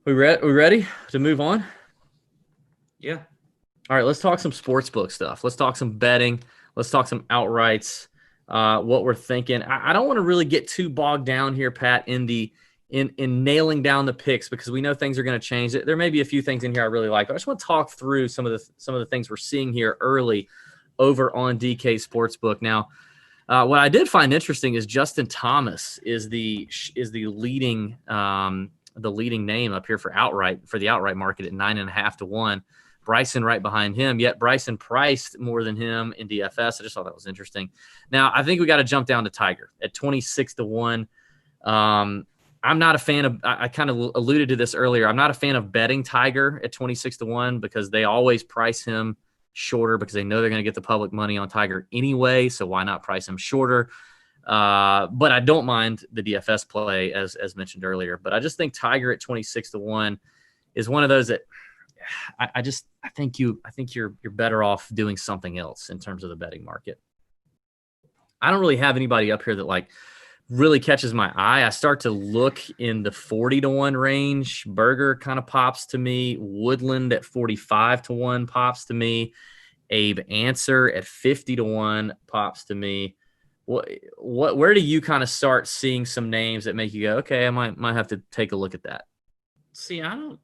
We ready to move on? Yeah. All right, let's talk some sportsbook stuff. Let's talk some betting. Let's talk some outrights. What we're thinking. I don't want to really get too bogged down here, Pat, in nailing down the picks because we know things are going to change. There may be a few things in here I really like, but I just want to talk through some of the things we're seeing here early over on DK Sportsbook. Now, what I did find interesting is Justin Thomas is the leading name up here for the outright market at 9.5 to 1. Bryson right behind him, yet Bryson priced more than him in DFS. I just thought that was interesting. Now I think we got to jump down to Tiger at 26 to 1. I'm not a fan of. I kind of alluded to this earlier. I'm not a fan of betting Tiger at 26 to 1 because they always price him shorter because they know they're going to get the public money on Tiger anyway. So why not price him shorter? But I don't mind the DFS play as mentioned earlier. But I just think Tiger at 26 to 1 is one of those that I think you're better off doing something else in terms of the betting market. I don't really have anybody up here that like really catches my eye. I start to look in the 40 to 1 range. Berger kind of pops to me. Woodland at 45 to 1 pops to me. Abe Answer at 50 to 1 pops to me. Where do you kind of start seeing some names that make you go, okay, I might have to take a look at that? See, I don't.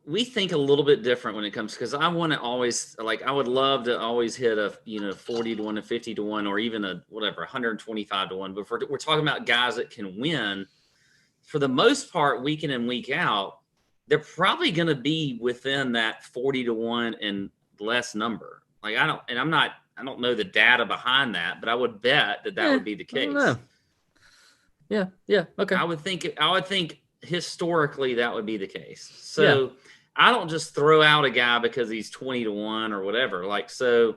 We think a little bit different when it comes because I want to always like I would love to always hit a 40 to 1 to 50 to 1 or even a whatever 125 to 1. But if we're talking about guys that can win for the most part week in and week out, they're probably going to be within that 40 to 1 and less number. Like I don't, and I don't know the data behind that, but I would bet that that Yeah, would be the I don't case. know. Yeah, okay. I would think historically that would be the case. Yeah, So I don't just throw out a guy because he's 20 to 1 or whatever. Like so,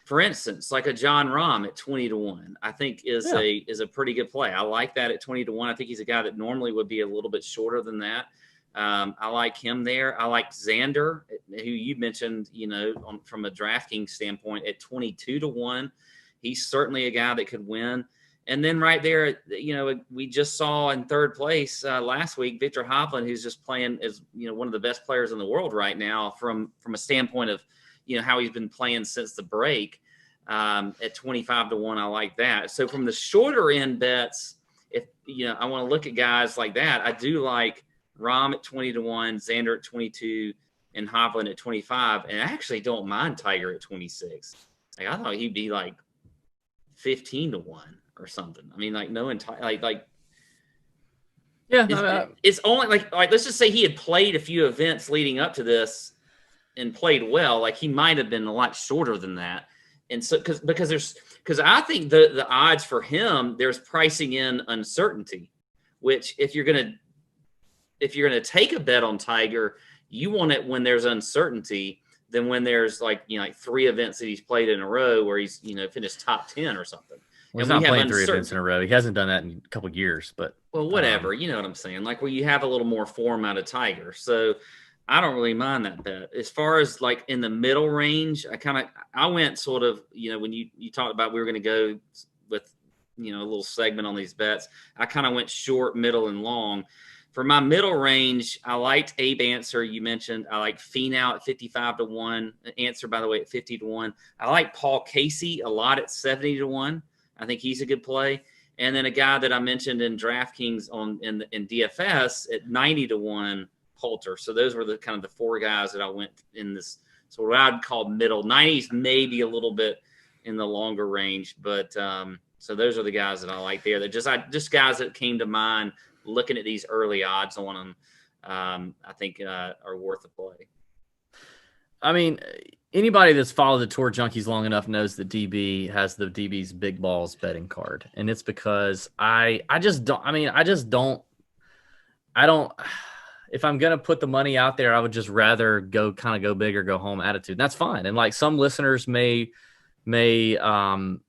for instance, like a John Rahm at 20 to 1, I think is yeah. a pretty good play. I like that at 20 to 1. I think he's a guy that normally would be a little bit shorter than that. I like him there. I like Xander, who you mentioned, from a DraftKings standpoint at 22 to 1. He's certainly a guy that could win. And then right there, we just saw in third place last week Victor Hoffman, who's just playing as one of the best players in the world right now from a standpoint of how he's been playing since the break. At 25 to 1, I like that. So from the shorter end bets, if I want to look at guys like that, I do like Rom at 20 to 1, Xander at 22, and Hovland at 25. And I actually don't mind Tiger at 26. Like I thought he'd be like 15 to 1 or something. I mean, like no entire like Yeah, it's only like let's just say he had played a few events leading up to this and played well. Like he might have been a lot shorter than that. And so because I think the odds for him there's pricing in uncertainty, which if you're gonna take a bet on Tiger, you want it when there's uncertainty than when there's like three events that he's played in a row where he's finished top 10 or something, well, he's and we not have playing three events in a uncertainty. row. He hasn't done that in a couple of years, but Well, whatever, you know what I'm saying, like where you have a little more form out of Tiger. So I don't really mind that bet. As far as like in the middle range, I went sort of when you talked about we were going to go with a little segment on these bets. I kind of went short, middle, and long. For my middle range, I liked Abe Answer. You mentioned I like Finau at 55 to 1. Answer, by the way, at 50 to 1. I like Paul Casey a lot at 70 to 1. I think he's a good play. And then a guy that I mentioned in DraftKings in DFS at 90 to 1, Poulter. So those were the kind of the four guys that I went in this. So what I'd call middle 90s, maybe a little bit in the longer range, but so those are the guys that I like there. That just guys that came to mind looking at these early odds on them. I think are worth a play. I mean, anybody that's followed the Tour Junkies long enough knows that DB has the DB's big balls betting card, and it's because I just don't. I mean, I don't. If I'm gonna put the money out there, I would just rather go big or go home attitude. And that's fine. And like some listeners may may kind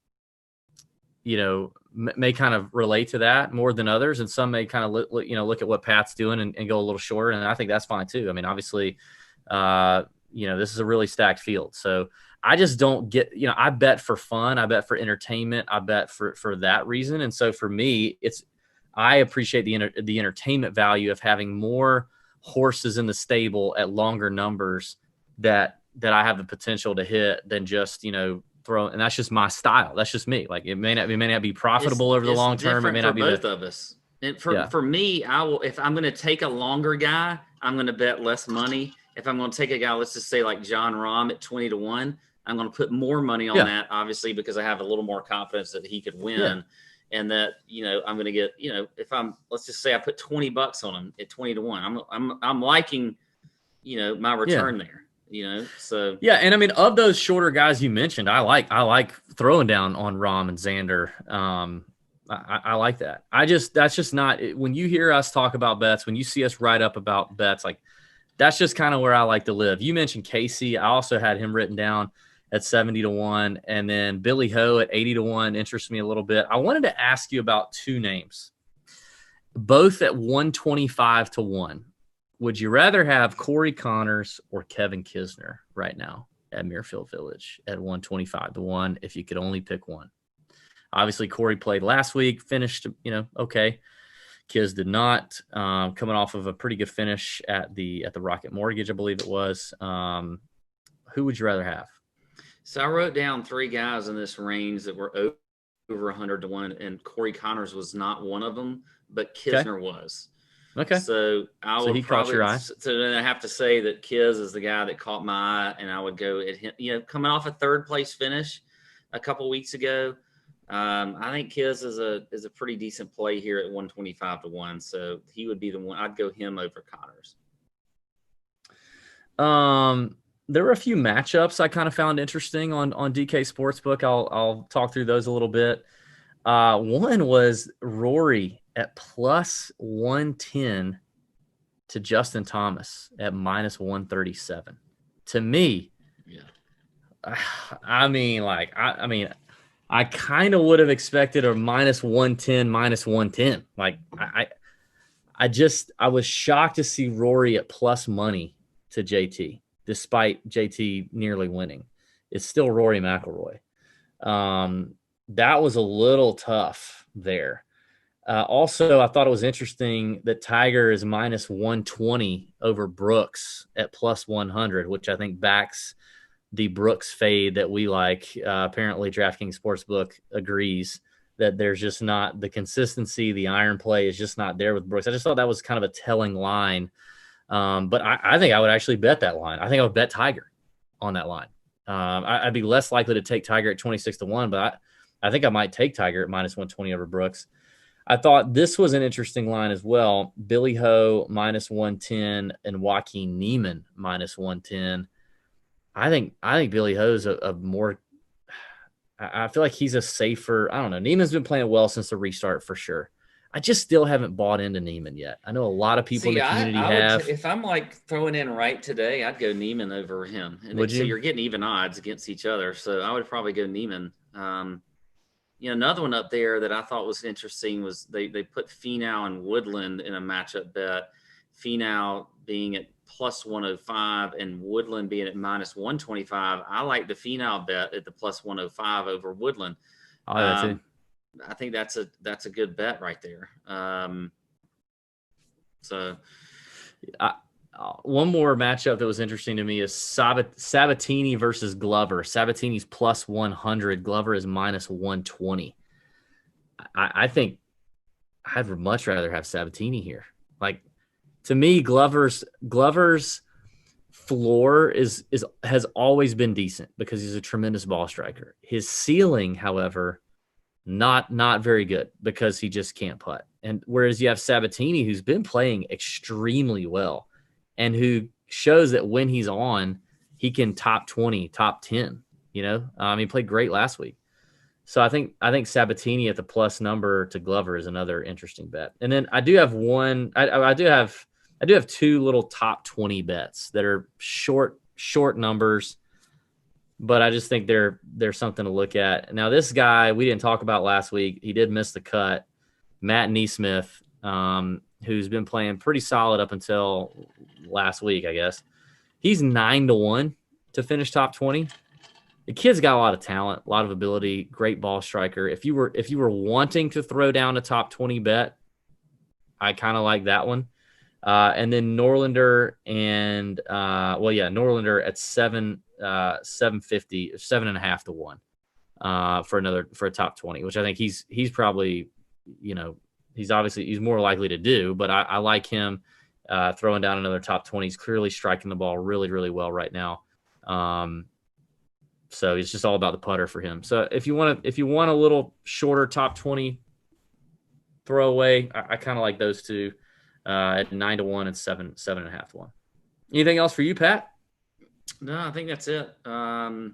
of relate to that more than others, and some may kind of look at what Pat's doing and go a little shorter, and I think that's fine too. I mean, obviously, this is a really stacked field, so I just don't get. I bet for fun, I bet for entertainment, I bet for that reason, and so for me, I appreciate the entertainment value of having more horses in the stable at longer numbers that I have the potential to hit than just, throw. And that's just my style. That's just me. Like it may not be profitable over the long term. It may not be both of us. And for me, I will, if I'm going to take a longer guy, I'm going to bet less money. If I'm going to take a guy, let's just say like John Rahm at 20-1, I'm going to put more money on that, obviously, because I have a little more confidence that he could win. And that, I'm going to get, let's just say I put $20 on him at 20-1. I'm liking, my return there. So and I mean, of those shorter guys you mentioned, I like throwing down on Rahm and Xander. I like that. That's just not when you hear us talk about bets, when you see us write up about bets, like that's just kind of where I like to live. You mentioned Casey. I also had him written down at 70-1, and then Billy Ho at 80-1 interests me a little bit. I wanted to ask you about two names, both at 125-1. Would you rather have Corey Connors or Kevin Kisner right now at Muirfield Village at 125-1 if you could only pick one? Obviously, Corey played last week, finished, okay. Kis did not, coming off of a pretty good finish at the Rocket Mortgage, I believe it was. Who would you rather have? So I wrote down three guys in this range that were over 100-1, and Corey Connors was not one of them, but Kisner was. Okay. So he caught your eye. So then I have to say that Kis is the guy that caught my eye, and I would go at him. Coming off a third place finish a couple weeks ago, I think Kis is a pretty decent play here at 125-1. So he would be the one. I'd go him over Connors. There were a few matchups I kind of found interesting on DK Sportsbook. I'll talk through those a little bit. One was Rory at plus 110 to Justin Thomas at minus 137. To me, I kind of would have expected a minus 110, minus 110. Like I was shocked to see Rory at plus money to JT, despite JT nearly winning. It's still Rory McIlroy. That was a little tough there. Also, I thought it was interesting that Tiger is minus 120 over Brooks at plus 100, which I think backs the Brooks fade that we like. Apparently, DraftKings Sportsbook agrees that there's just not the consistency. The iron play is just not there with Brooks. I just thought that was kind of a telling line. But I think I would actually bet that line. I think I would bet Tiger on that line. I'd be less likely to take Tiger at 26-1, but I think I might take Tiger at minus 120 over Brooks. I thought this was an interesting line as well. Billy Ho minus 110 and Joaquin Niemann minus 110. I think Billy Ho's a more. I feel like he's a safer. I don't know. Niemann's been playing well since the restart for sure. I just still haven't bought into Niemann yet. I know a lot of people in the community have. If I'm like throwing in right today, I'd go Niemann over him. And would you? So you're getting even odds against each other. So I would probably go Niemann. Another one up there that I thought was interesting was they put Finau and Woodland in a matchup bet. Finau being at plus 105 and Woodland being at minus 125. I like the Finau bet at the plus 105 over Woodland. I think that's a good bet right there. One more matchup that was interesting to me is Sabatini versus Glover. Sabatini's plus 100. Glover is minus 120. I think I'd much rather have Sabatini here. Like, to me, Glover's floor has always been decent because he's a tremendous ball striker. His ceiling, however, not very good because he just can't putt. And whereas you have Sabatini, who's been playing extremely well and who shows that when he's on, he can top 20, top 10, he played great last week. So I think Sabatini at the plus number to Glover is another interesting bet. And then I do have one, I do have two little top 20 bets that are short numbers, but I just think they're something to look at. Now, this guy we didn't talk about last week. He did miss the cut. Matt Neesmith, who's been playing pretty solid up until last week, I guess. He's 9-1 to finish top 20. The kid's got a lot of talent, a lot of ability, great ball striker. If you were wanting to throw down a top 20 bet, I kind of like that one. And then Norlander and Norlander at 750, 7.5 to 1 for a top 20, which I think he's probably, he's more likely to do, but I like him throwing down another top 20. He's clearly striking the ball really, really well right now. So it's just all about the putter for him. So if you want a little shorter top 20 throwaway, I kind of like those two at 9 to 1 and 7.5 to 1. Anything else for you, Pat? No, I think that's it. Yeah,